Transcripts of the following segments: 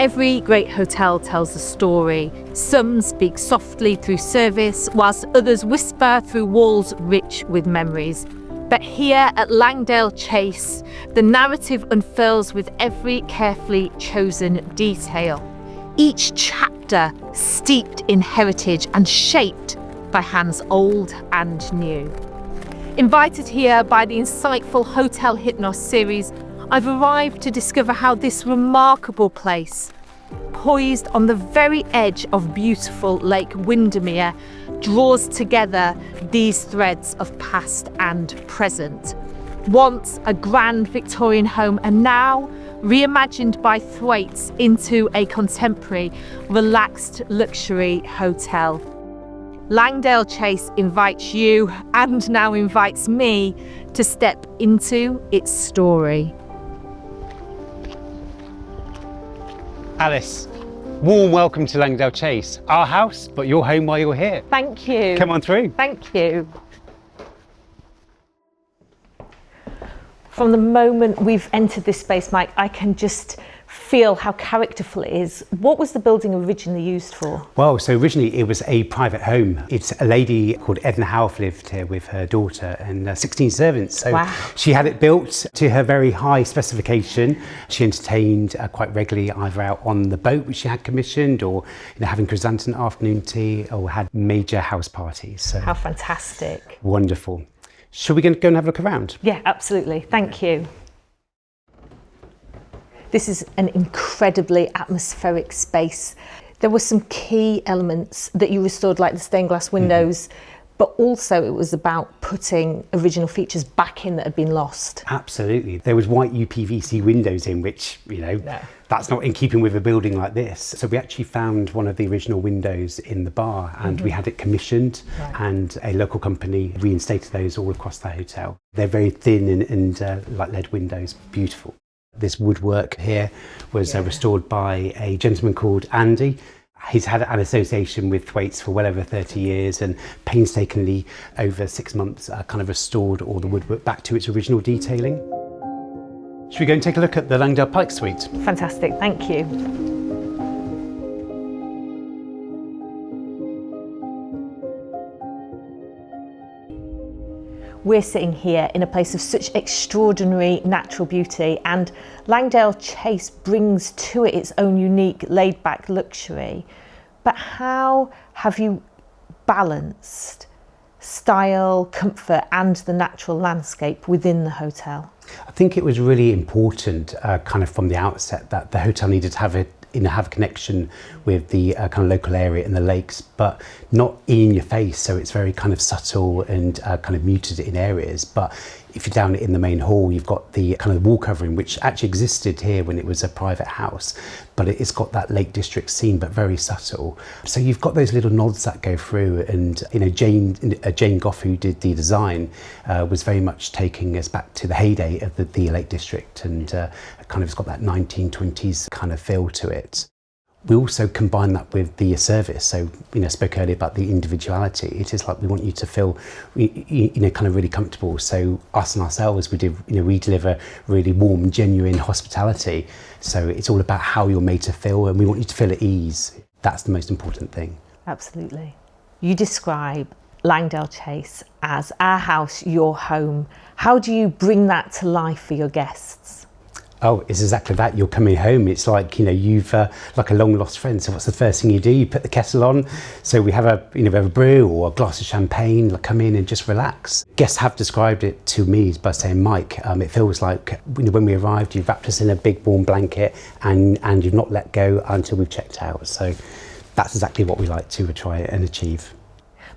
Every great hotel tells a story. Some speak softly through service, whilst others whisper through walls rich with memories. But here at Langdale Chase, the narrative unfurls with every carefully chosen detail. Each chapter steeped in heritage and shaped by hands old and new. Invited here by the insightful Hotel Hypnos series, I've arrived to discover how this remarkable place, poised on the very edge of beautiful Lake Windermere, draws together these threads of past and present. Once a grand Victorian home, and now reimagined by Thwaites into a contemporary, relaxed luxury hotel. Langdale Chase invites you, and now invites me, to step into its story. Alice, warm welcome to Langdale Chase. Our house, but your home while you're here. Thank you. Come on through. Thank you. From the moment we've entered this space, Mike, I can just feel how characterful it is. What was the building originally used for? Well, so originally it was a private home. It's a lady called Edna Howth lived here with her daughter and 16 servants. So wow. She had it built to her very high specification. She entertained quite regularly, either out on the boat, which she had commissioned, or having chrysanthemum afternoon tea, or had major house parties. So how fantastic. Wonderful. Shall we go and have a look around? Yeah, absolutely. Thank you. This is an incredibly atmospheric space. There were some key elements that you restored, like the stained glass windows, but also it was about putting original features back in that had been lost. Absolutely. There was white UPVC windows in, which, that's not in keeping with a building like this. So we actually found one of the original windows in the bar, and we had it commissioned, and a local company reinstated those all across the hotel. They're very thin and like lead windows, beautiful. This woodwork here was restored by a gentleman called Andy. He's had an association with Thwaites for well over 30 years, and painstakingly over 6 months kind of restored all the woodwork back to its original detailing. Should we go and take a look at the Langdale Pike Suite? Fantastic, thank you. We're sitting here in a place of such extraordinary natural beauty, and Langdale Chase brings to it its own unique laid-back luxury. But how have you balanced style, comfort and the natural landscape within the hotel? I think it was really important kind of from the outset that the hotel needed to have a connection with the kind of local area and the lakes, but not in your face. So it's very kind of subtle and kind of muted in areas. But if you're down in the main hall, you've got the kind of wall covering, which actually existed here when it was a private house, but it's got that Lake District scene, but very subtle. So you've got those little nods that go through, and Jane Goff, who did the design, was very much taking us back to the heyday of the Lake District, and kind of it's got that 1920s kind of feel to it. We also combine that with the service. So, I spoke earlier about the individuality. It is like we want you to feel, kind of really comfortable. So us and ourselves, we deliver really warm, genuine hospitality. So it's all about how you're made to feel, and we want you to feel at ease. That's the most important thing. Absolutely. You describe Langdale Chase as our house, your home. How do you bring that to life for your guests? Oh, it's exactly that. You're coming home. It's like, you've like a long lost friend. So what's the first thing you do? You put the kettle on. So we have a brew or a glass of champagne, like come in and just relax. Guests have described it to me by saying, Mike, it feels like when we arrived, you wrapped us in a big warm blanket and you've not let go until we've checked out. So that's exactly what we like to try and achieve.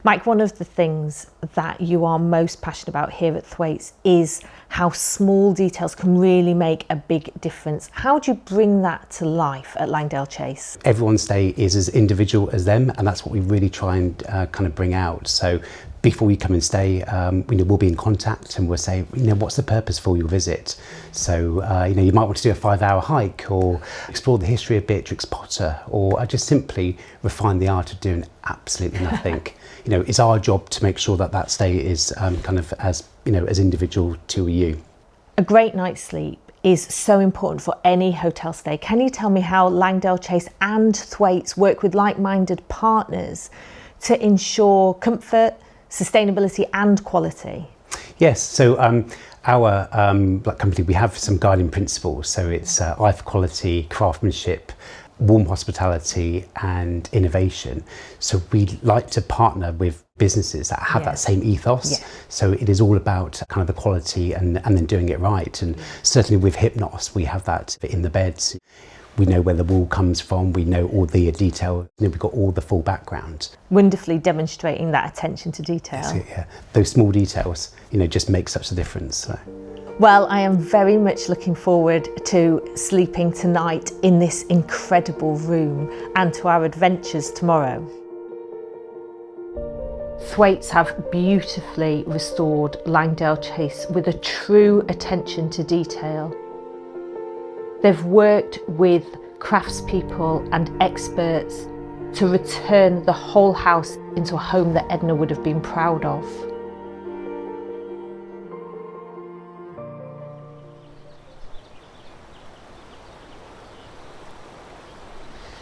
Mike, one of the things that you are most passionate about here at Thwaites is how small details can really make a big difference. How do you bring that to life at Langdale Chase? Everyone's stay is as individual as them, and that's what we really try and kind of bring out. So before you come and stay, we'll be in contact and we'll say, what's the purpose for your visit? So, you might want to do a 5-hour hike, or explore the history of Beatrix Potter, or just simply refine the art of doing absolutely nothing. It's our job to make sure that stay is kind of as individual to you. A great night's sleep is so important for any hotel stay. Can you tell me how Langdale Chase and Thwaites work with like-minded partners to ensure comfort, sustainability and quality? Yes, so our company, we have some guiding principles. So it's eye for quality, craftsmanship, warm hospitality and innovation. So we like to partner with businesses that have that same ethos. So it is all about kind of the quality and then doing it right. And certainly with Hypnos, we have that in the beds. We know where the wool comes from, we know all the detail, we've got all the full background. Wonderfully demonstrating that attention to detail. That's it, yeah. Those small details, just make such a difference. So. Well, I am very much looking forward to sleeping tonight in this incredible room and to our adventures tomorrow. Thwaites have beautifully restored Langdale Chase with a true attention to detail. They've worked with craftspeople and experts to return the whole house into a home that Edna would have been proud of.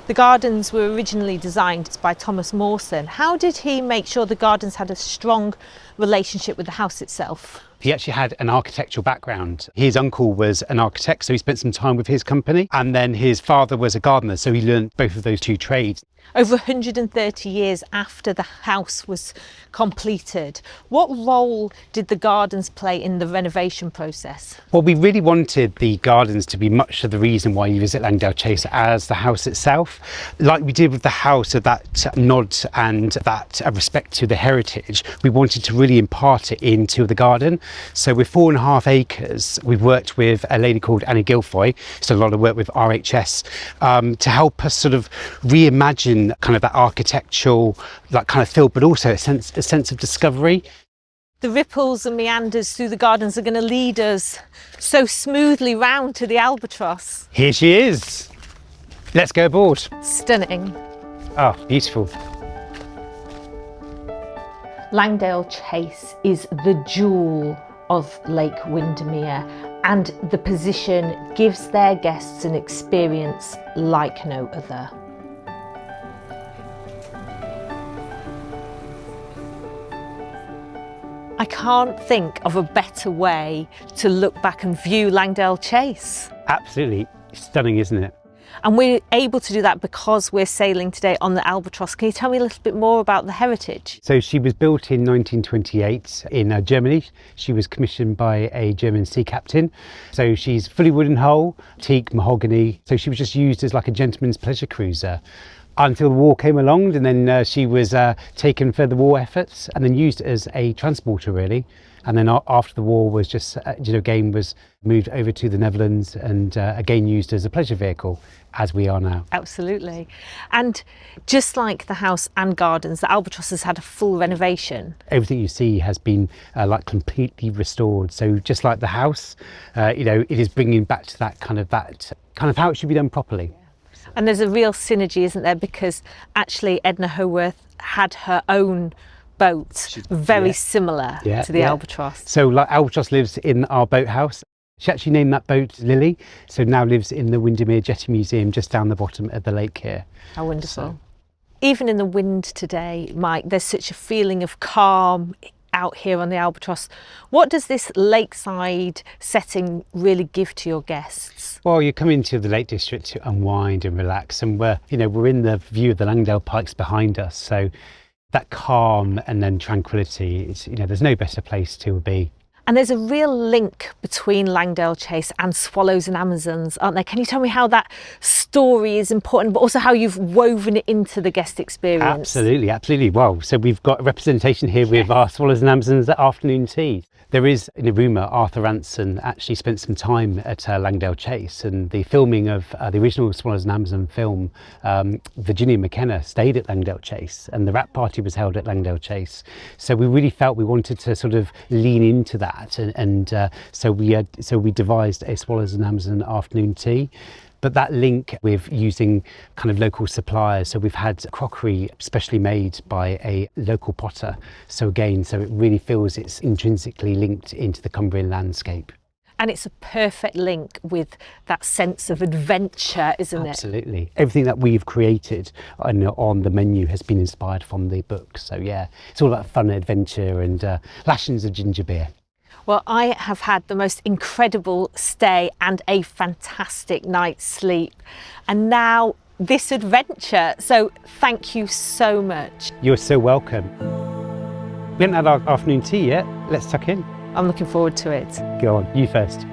The gardens were originally designed by Thomas Mawson. How did he make sure the gardens had a strong relationship with the house itself? He actually had an architectural background. His uncle was an architect, so he spent some time with his company. And then his father was a gardener, so he learned both of those two trades. Over 130 years after the house was completed, what role did the gardens play in the renovation process? Well, we really wanted the gardens to be much of the reason why you visit Langdale Chase as the house itself. Like we did with the house, of that nod and that respect to the heritage, we wanted to really impart it into the garden. So with 4.5 acres, we've worked with a lady called Annie Guilfoy, so a lot of work with RHS, to help us sort of reimagine kind of that architectural kind of feel, but also a sense of discovery. The ripples and meanders through the gardens are going to lead us so smoothly round to the Albatross. Here she is. Let's go aboard. Stunning. Oh, beautiful. Langdale Chase is the jewel of Lake Windermere, and the position gives their guests an experience like no other. I can't think of a better way to look back and view Langdale Chase. Absolutely stunning, isn't it? And we're able to do that because we're sailing today on the Albatross. Can you tell me a little bit more about the heritage? So she was built in 1928 in Germany. She was commissioned by a German sea captain. So she's fully wooden hull, teak, mahogany. So she was just used as like a gentleman's pleasure cruiser until the war came along, and then she was taken for the war efforts and then used as a transporter really. And then after the war was just, again was moved over to the Netherlands and again used as a pleasure vehicle, as we are now. Absolutely. And just like the house and gardens, the Albatross has had a full renovation. Everything you see has been completely restored. So just like the house, it is bringing back to that kind of how it should be done properly. And there's a real synergy, isn't there? Because actually Edna Howarth had her own boat, very similar to the Albatross. So Albatross lives in our boathouse. She actually named that boat Lily, so now lives in the Windermere Jetty Museum just down the bottom of the lake here. How wonderful. Even in the wind today, Mike, there's such a feeling of calm out here on the Albatross. What does this lakeside setting really give to your guests? Well, you come into the Lake District to unwind and relax, and we're in the view of the Langdale Pikes behind us, so that calm and then tranquility, there's no better place to be. And there's a real link between Langdale Chase and Swallows and Amazons, aren't there? Can you tell me how that story is important, but also how you've woven it into the guest experience? Absolutely. Well, so we've got a representation here with our Swallows and Amazons at afternoon tea. There is a rumour Arthur Ranson actually spent some time at Langdale Chase, and the filming of the original Swallows and Amazon film, Virginia McKenna stayed at Langdale Chase and the wrap party was held at Langdale Chase. So we really felt we wanted to sort of lean into that, and so we devised a Swallows and Amazon afternoon tea. But that link with using kind of local suppliers, so we've had crockery specially made by a local potter. So it really feels it's intrinsically linked into the Cumbrian landscape. And it's a perfect link with that sense of adventure, isn't it? Absolutely. Everything that we've created on the menu has been inspired from the book. So yeah, it's all about fun, adventure and lashings of ginger beer. Well, I have had the most incredible stay and a fantastic night's sleep. And now this adventure. So thank you so much. You're so welcome. We haven't had our afternoon tea yet. Let's tuck in. I'm looking forward to it. Go on, you first.